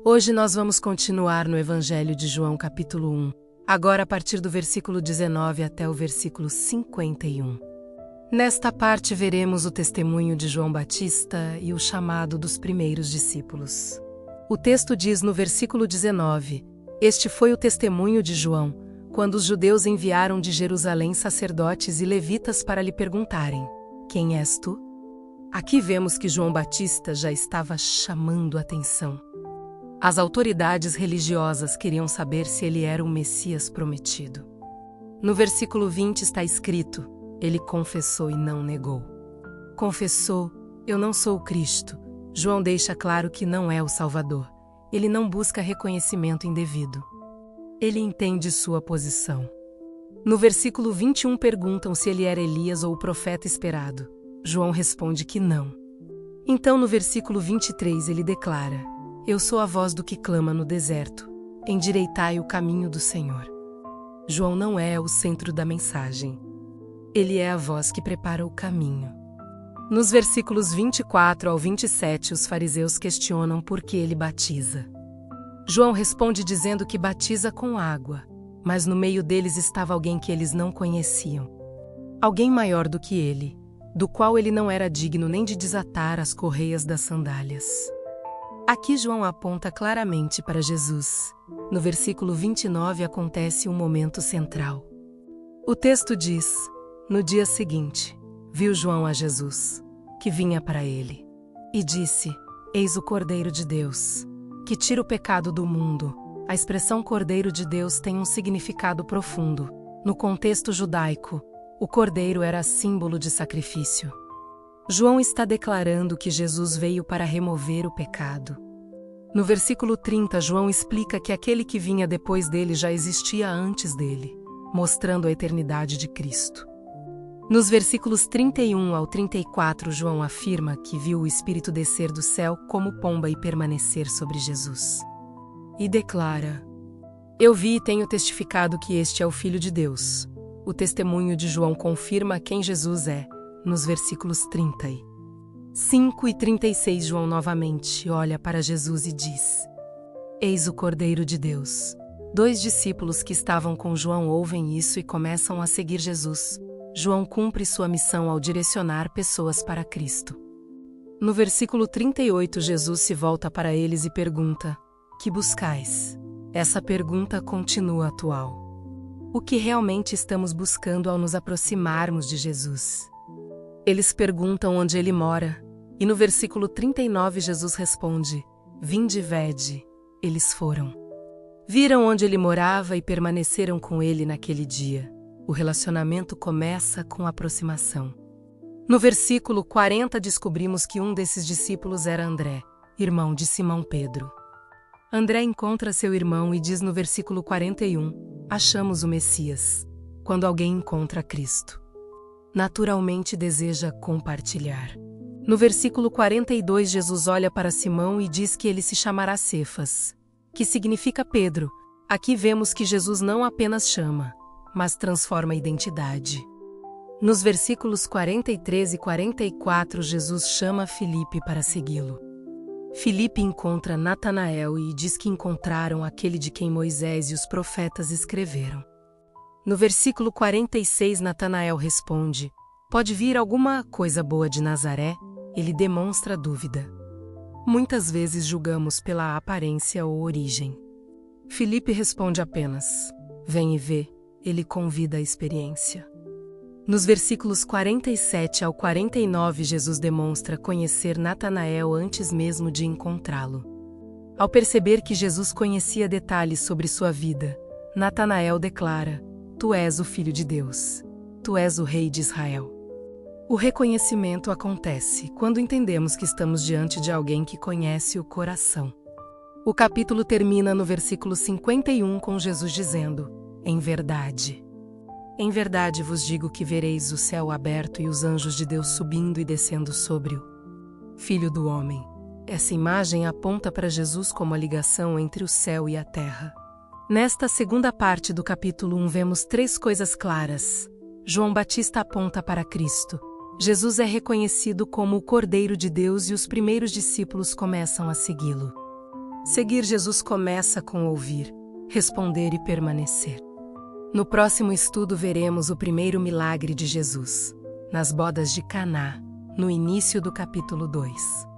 Hoje nós vamos continuar no Evangelho de João capítulo 1, agora a partir do versículo 19 até o versículo 51. Nesta parte veremos o testemunho de João Batista e o chamado dos primeiros discípulos. O texto diz no versículo 19: Este foi o testemunho de João, quando os judeus enviaram de Jerusalém sacerdotes e levitas para lhe perguntarem: Quem és tu? Aqui vemos que João Batista já estava chamando a atenção. As autoridades religiosas queriam saber se ele era o Messias prometido. No versículo 20 está escrito: Ele confessou e não negou. Confessou: Eu não sou o Cristo. João deixa claro que não é o Salvador. Ele não busca reconhecimento indevido. Ele entende sua posição. No versículo 21 perguntam se ele era Elias ou o profeta esperado. João responde que não. Então no versículo 23 ele declara: Eu sou a voz do que clama no deserto. Endireitai o caminho do Senhor. João não é o centro da mensagem. Ele é a voz que prepara o caminho. Nos versículos 24 ao 27, os fariseus questionam por que ele batiza. João responde dizendo que batiza com água, mas no meio deles estava alguém que eles não conheciam. Alguém maior do que ele, do qual ele não era digno nem de desatar as correias das sandálias. Aqui João aponta claramente para Jesus. No versículo 29 acontece um momento central. O texto diz: No dia seguinte, viu João a Jesus, que vinha para ele, e disse: Eis o Cordeiro de Deus, que tira o pecado do mundo. A expressão Cordeiro de Deus tem um significado profundo. No contexto judaico, o cordeiro era símbolo de sacrifício. João está declarando que Jesus veio para remover o pecado. No versículo 30, João explica que aquele que vinha depois dele já existia antes dele, mostrando a eternidade de Cristo. Nos versículos 31 ao 34, João afirma que viu o Espírito descer do céu como pomba e permanecer sobre Jesus. E declara: Eu vi e tenho testificado que este é o Filho de Deus. O testemunho de João confirma quem Jesus é, nos versículos 35 e 36, João novamente olha para Jesus e diz: Eis o Cordeiro de Deus. 2 discípulos que estavam com João ouvem isso e começam a seguir Jesus. João cumpre sua missão ao direcionar pessoas para Cristo. No versículo 38, Jesus se volta para eles e pergunta: Que buscais? Essa pergunta continua atual. O que realmente estamos buscando ao nos aproximarmos de Jesus? Eles perguntam onde ele mora, e no versículo 39 Jesus responde: Vinde e vede. Eles foram. Viram onde ele morava e permaneceram com ele naquele dia. O relacionamento começa com aproximação. No versículo 40 descobrimos que um desses discípulos era André, irmão de Simão Pedro. André encontra seu irmão e diz no versículo 41: Achamos o Messias. Quando alguém encontra Cristo, naturalmente deseja compartilhar. No versículo 42, Jesus olha para Simão e diz que ele se chamará Cefas, que significa Pedro. Aqui vemos que Jesus não apenas chama, mas transforma a identidade. Nos versículos 43 e 44, Jesus chama Filipe para segui-lo. Filipe encontra Natanael e diz que encontraram aquele de quem Moisés e os profetas escreveram. No versículo 46, Natanael responde: Pode vir alguma coisa boa de Nazaré? Ele demonstra dúvida. Muitas vezes julgamos pela aparência ou origem. Filipe responde apenas: Vem e vê. Ele convida a experiência. Nos versículos 47 ao 49, Jesus demonstra conhecer Natanael antes mesmo de encontrá-lo. Ao perceber que Jesus conhecia detalhes sobre sua vida, Natanael declara: Tu és o Filho de Deus. Tu és o Rei de Israel. O reconhecimento acontece quando entendemos que estamos diante de alguém que conhece o coração. O capítulo termina no versículo 51 com Jesus dizendo: Em verdade vos digo que vereis o céu aberto e os anjos de Deus subindo e descendo sobre o Filho do Homem. Essa imagem aponta para Jesus como a ligação entre o céu e a terra. Nesta segunda parte do capítulo 1 vemos 3 coisas claras. João Batista aponta para Cristo. Jesus é reconhecido como o Cordeiro de Deus e os primeiros discípulos começam a segui-lo. Seguir Jesus começa com ouvir, responder e permanecer. No próximo estudo veremos o primeiro milagre de Jesus, nas bodas de Caná, no início do capítulo 2.